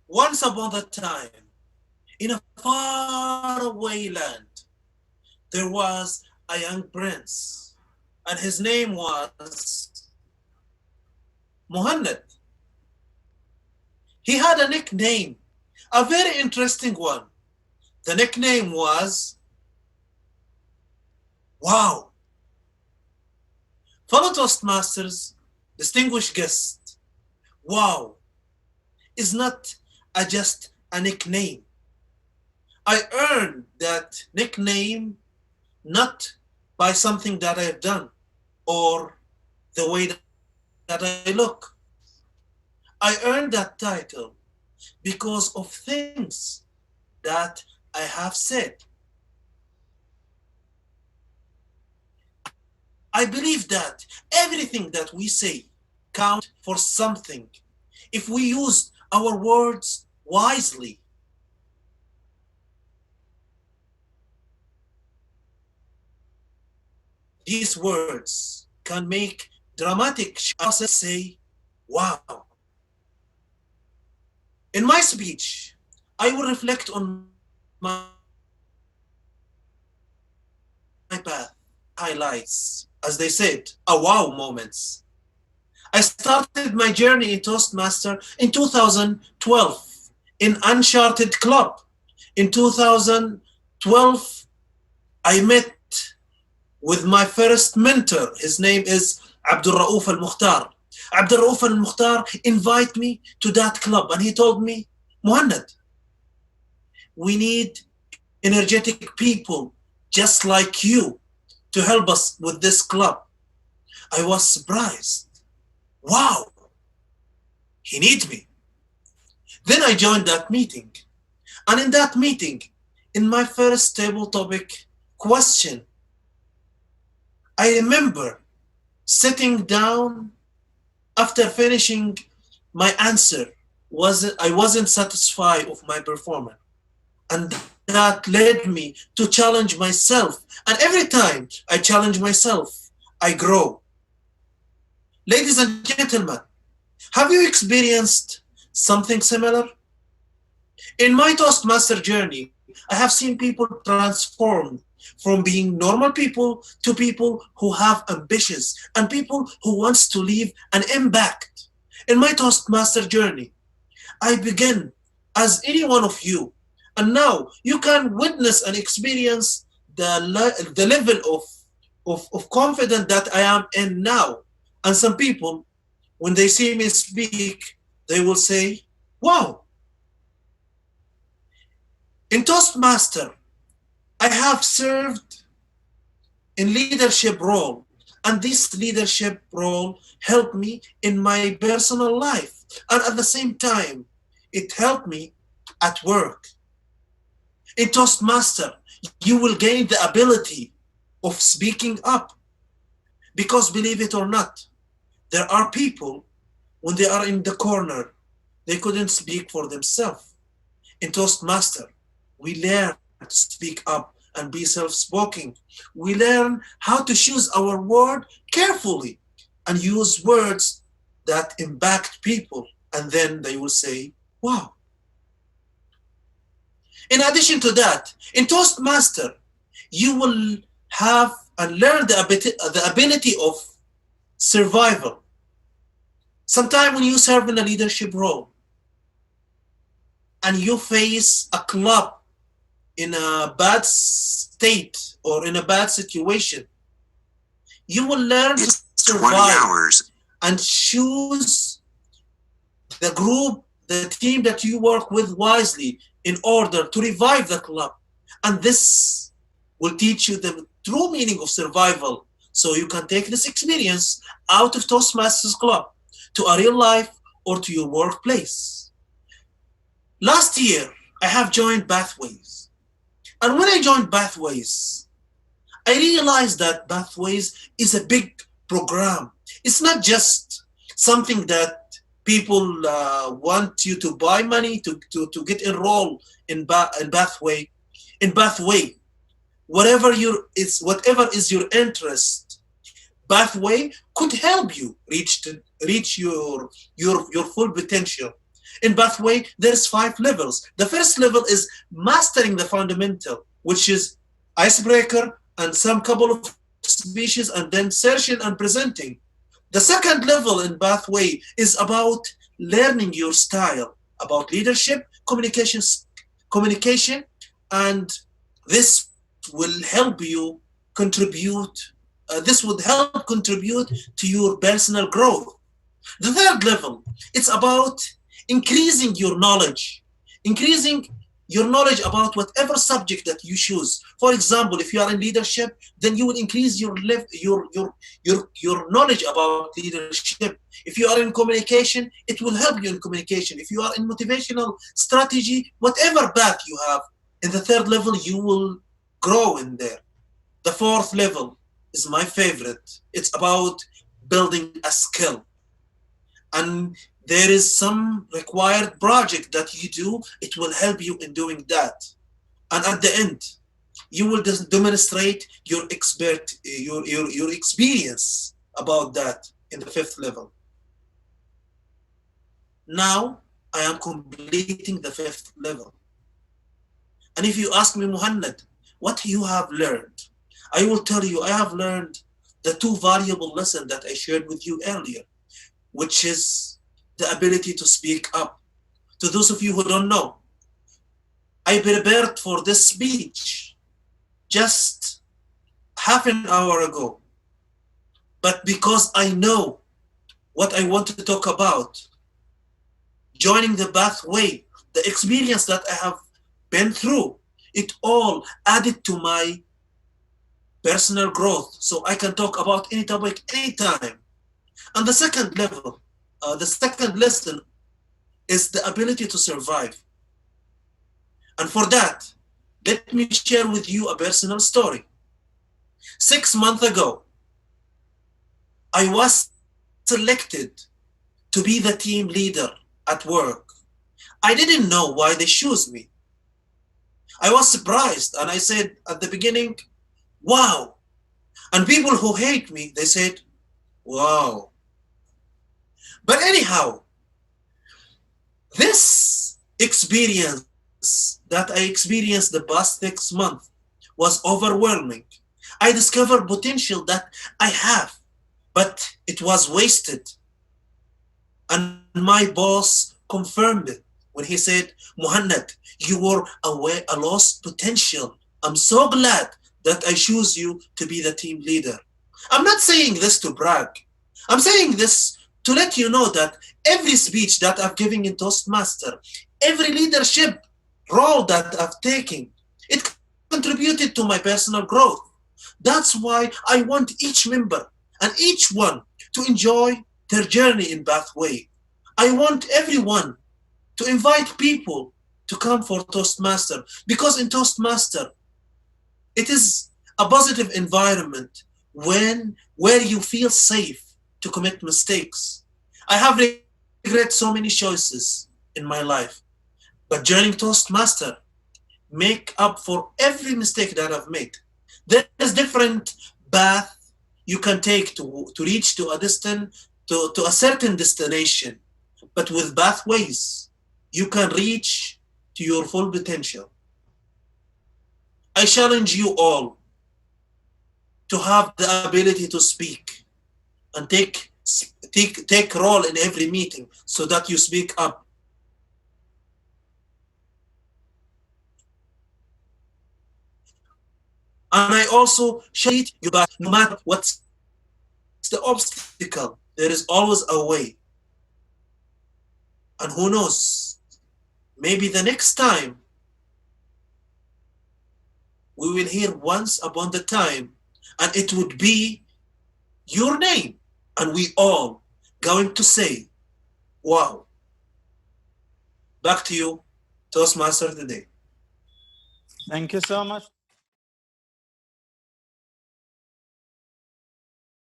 Once upon a time, in a faraway land, there was a young prince, and his name was Muhannad. He had a nickname, a very interesting one. The nickname was Wow. Fellow Toastmasters, distinguished guests, Wow is not just a nickname. I earned that nickname not by something that I've done or the way that I look. I earned that title because of things that I have said. I believe that everything that we say count for something if we use our words wisely. These words can make dramatic say, wow. In my speech, I will reflect on my path, highlights, as they said, a wow moments. I started my journey in Toastmaster in 2012 in Uncharted Club. In 2012, I met with my first mentor. His name is Abdulrauf Al-Mukhtar. Abdulrauf Al-Mukhtar invited me to that club and he told me, Muhannad, we need energetic people just like you to help us with this club. I was surprised. Wow, he needs me. Then I joined that meeting. And in that meeting, in my first table topic question, I remember sitting down after finishing my answer. I wasn't satisfied with my performance. And that led me to challenge myself. And every time I challenge myself, I grow. Ladies and gentlemen, have you experienced something similar? In my Toastmaster journey, I have seen people transform from being normal people to people who have ambitions and people who wants to leave an impact. In my Toastmaster journey, I began as any one of you, and now you can witness and experience the level of confidence that I am in now. And some people, when they see me speak, they will say, wow. In Toastmaster, I have served in leadership role, and this leadership role helped me in my personal life. And at the same time, it helped me at work. In Toastmaster, you will gain the ability of speaking up. Because believe it or not, there are people, when they are in the corner, they couldn't speak for themselves. In Toastmaster, we learn to speak up and be self-spoken. We learn how to choose our word carefully and use words that impact people. And then they will say, wow. In addition to that, in Toastmaster, you will have and learn the ability of survival. Sometimes when you serve in a leadership role and you face a club in a bad state or in a bad situation, you will learn to survive and choose the group, the team that you work with wisely in order to revive the club. And this will teach you the true meaning of survival, so you can take this experience out of Toastmasters Club to a real life or to your workplace. Last year, I have joined Pathways. And when I joined Pathways, I realized that Pathways is a big program. It's not just something that people want you to buy money to get enrolled in Pathway. In Pathway, whatever is your interest, pathway could help you reach your full potential. In pathway, there's 5 levels. The first level is mastering the fundamental, which is icebreaker and some couple of speeches and then searching and presenting. The second level in pathway is about learning your style, about leadership, communication, and this will help you contribute. This would help contribute to your personal growth. The third level, it's about increasing your knowledge, increasing your knowledge about whatever subject that you choose. For example, if you are in leadership, then you will increase your knowledge about leadership. If you are in communication, it will help you in communication. If you are in motivational strategy, whatever path you have, in the third level, you will grow in there. The fourth level is my favorite. It's about building a skill. And there is some required project that you do, it will help you in doing that. And at the end, you will demonstrate your your experience about that in the fifth level. Now I am completing the fifth level. And if you ask me, Muhannad, what you have learned, I will tell you I have learned the 2 valuable lessons that I shared with you earlier, which is the ability to speak up. To those of you who don't know, I prepared for this speech just half an hour ago. But because I know what I want to talk about, joining the pathway, the experience that I have been through, it all added to my personal growth. So I can talk about any topic anytime. And the second level, the second lesson is the ability to survive. And for that, let me share with you a personal story. 6 months ago, I was selected to be the team leader at work. I didn't know why they chose me. I was surprised and I said at the beginning, wow. And people who hate me, they said, wow. But anyhow, this experience that I experienced the past 6 months was overwhelming. I discovered potential that I have, but it was wasted. And my boss confirmed it when he said, Muhannad, you were a lost potential. I'm so glad that I choose you to be the team leader. I'm not saying this to brag. I'm saying this to let you know that every speech that I've given in Toastmaster, every leadership role that I've taken, it contributed to my personal growth. That's why I want each member and each one to enjoy their journey in Pathway. I want everyone to invite people to come for Toastmaster because in Toastmaster, it is a positive environment where you feel safe to commit mistakes. I have regret so many choices in my life, but joining Toastmaster make up for every mistake that I've made. There is different path you can take to reach to a to a certain destination, but with pathways, you can reach to your full potential. I challenge you all to have the ability to speak and take role in every meeting so that you speak up. And I also share you that no matter what's the obstacle, there is always a way. And who knows, maybe the next time we will hear once upon the time, and it would be your name. And we all going to say, wow. Back to you, Toastmaster today. Thank you so much.